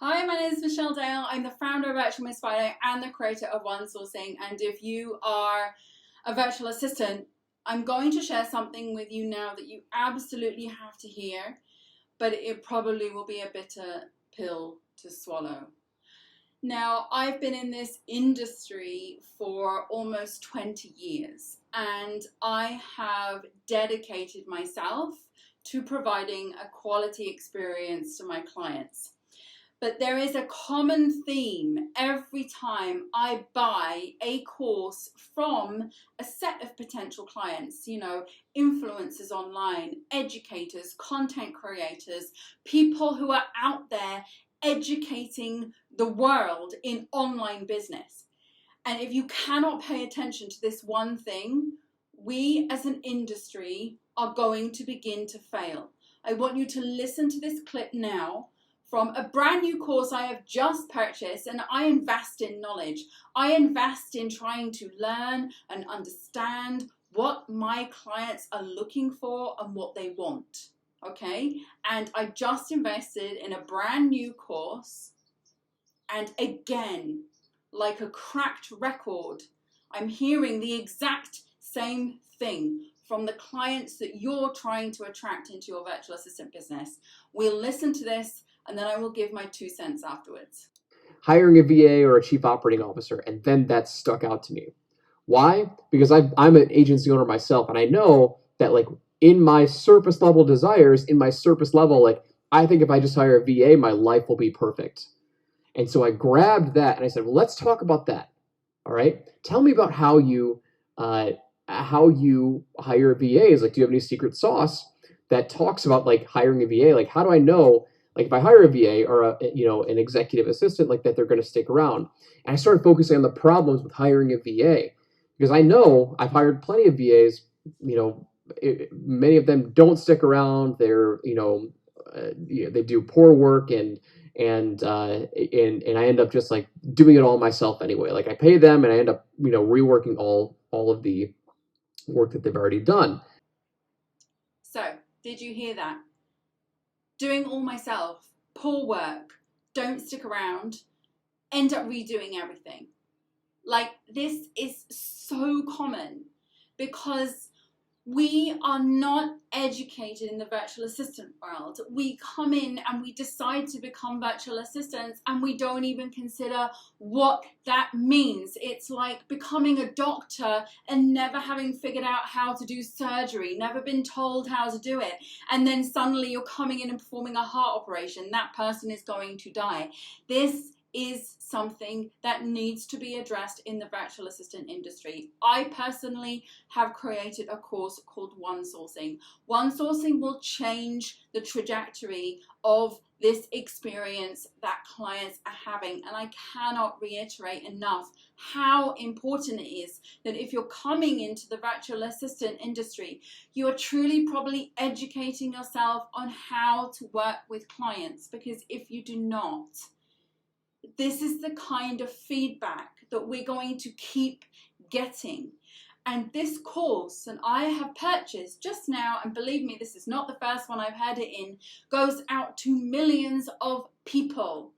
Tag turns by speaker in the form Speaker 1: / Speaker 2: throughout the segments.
Speaker 1: Hi, my name is Michelle Dale. I'm the founder of Virtual Miss Friday and the creator of One Sourcing. And if you are a virtual assistant, I'm going to share something with you now that you absolutely have to hear, but it probably will be a bitter pill to swallow. Now, I've been in this industry for almost 20 years, and I have dedicated myself to providing a quality experience to my clients. But there is a common theme every time I buy a course from a set of potential clients, influencers online, educators, content creators, people who are out there educating the world in online business. And if you cannot pay attention to this one thing, we as an industry are going to begin to fail. I want you to listen to this clip now from a brand new course I have just purchased, and I invest in knowledge. I invest in trying to learn and understand what my clients are looking for and what they want, okay? And I just invested in a brand new course, and again, like a cracked record, I'm hearing the exact same thing from the clients that you're trying to attract into your virtual assistant business. We'll listen to this, and then I will give my 2 cents afterwards.
Speaker 2: Hiring a VA or a chief operating officer, and then that stuck out to me. Why? Because I'm an agency owner myself, and I know that in my surface level desires, in my surface level, I think if I just hire a VA, my life will be perfect. And so I grabbed that and I said, well, let's talk about that. All right. Tell me about how you hire a VA. Do you have any secret sauce that talks about hiring a VA? How do I know if I hire a VA or an executive assistant that they're going to stick around? And I started focusing on the problems with hiring a VA because I know I've hired plenty of VAs. Many of them don't stick around. They're they do poor work and I end up just doing it all myself anyway. I pay them and I end up reworking all of the work that they've already done.
Speaker 1: So, did you hear that? Doing all myself, poor work, don't stick around, end up redoing everything. This is so common because we are not educated in the virtual assistant world. We come in and we decide to become virtual assistants and we don't even consider what that means. It's like becoming a doctor and never having figured out how to do surgery, never been told how to do it. And then suddenly you're coming in and performing a heart operation. That person is going to die. This is something that needs to be addressed in the virtual assistant industry. I personally have created a course called One Sourcing. One Sourcing will change the trajectory of this experience that clients are having. And I cannot reiterate enough how important it is that if you're coming into the virtual assistant industry, you are truly probably educating yourself on how to work with clients, because if you do not, this is the kind of feedback that we're going to keep getting. And this course, and I have purchased just now, and believe me, this is not the first one I've had it in, goes out to millions of people.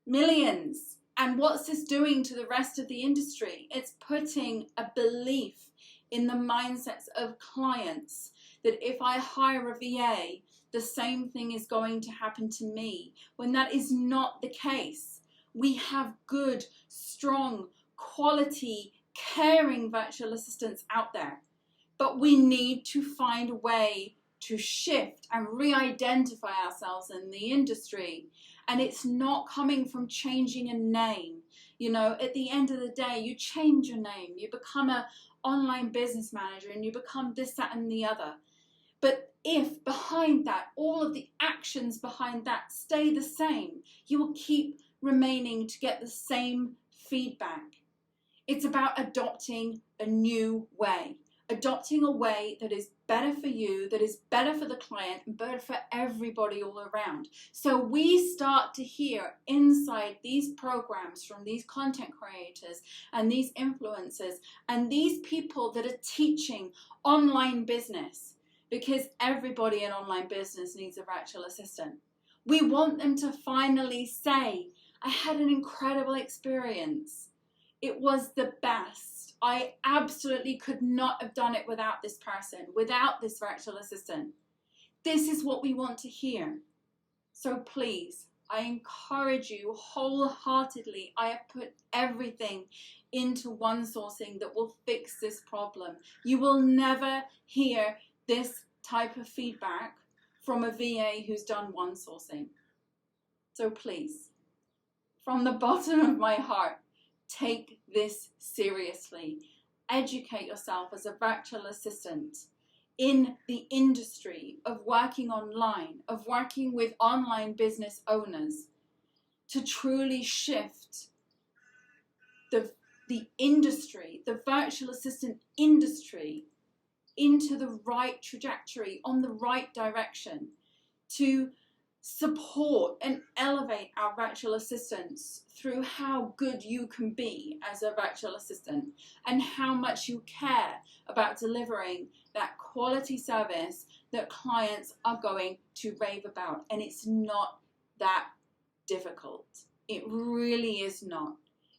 Speaker 1: Millions. And what's this doing to the rest of the industry? It's putting a belief in the mindsets of clients that if I hire a VA, the same thing is going to happen to me, when that is not the case. We have good, strong, quality, caring virtual assistants out there, but we need to find a way to shift and re-identify ourselves in the industry. And it's not coming from changing a name. At the end of the day, you change your name, you become an online business manager, and you become this, that, and the other. But if behind that, all of the actions behind that stay the same, you will keep remaining to get the same feedback. It's about adopting a new way, adopting a way that is better for you, that is better for the client, and better for everybody all around. So we start to hear inside these programs from these content creators and these influencers and these people that are teaching online business, because everybody in online business needs a virtual assistant. We want them to finally say, I had an incredible experience. It was the best. I absolutely could not have done it without this person, without this virtual assistant. This is what we want to hear. So please, I encourage you wholeheartedly. I have put everything into one sourcing that will fix this problem. You will never hear this type of feedback from a VA who's done one sourcing. So please, from the bottom of my heart, take this seriously. Educate yourself as a virtual assistant in the industry of working online, of working with online business owners, to truly shift the industry, the virtual assistant industry, into the right trajectory, on the right direction, to support and elevate our virtual assistants through how good you can be as a virtual assistant and how much you care about delivering that quality service that clients are going to rave about. And it's not that difficult. It really is not.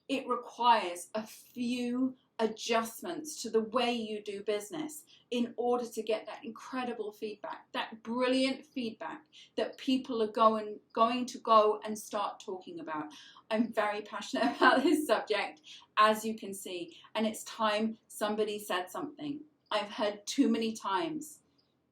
Speaker 1: It requires a few adjustments to the way you do business in order to get that incredible feedback, that brilliant feedback that people are going to go and start talking about. I'm very passionate about this subject, as you can see, and it's time somebody said something. I've heard too many times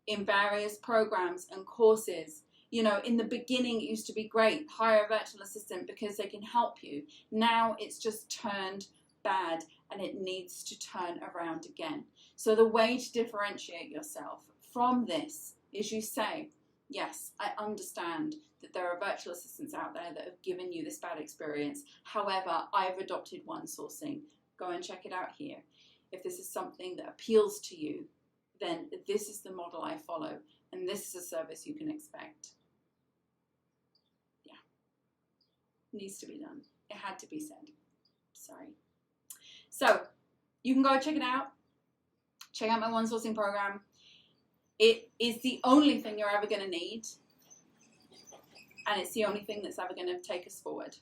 Speaker 1: in various programs and courses, you know, in the beginning it used to be great, hire a virtual assistant because they can help you. Now it's just turned bad and it needs to turn around again. So the way to differentiate yourself from this is you say, yes, I understand that there are virtual assistants out there that have given you this bad experience. However, I've adopted one sourcing. Go and check it out here. If this is something that appeals to you, then this is the model I follow, and this is a service you can expect. Yeah, needs to be done. It had to be said. Sorry. So you can go check it out. Check out my one sourcing program. It is the only thing you're ever going to need, and it's the only thing that's ever going to take us forward.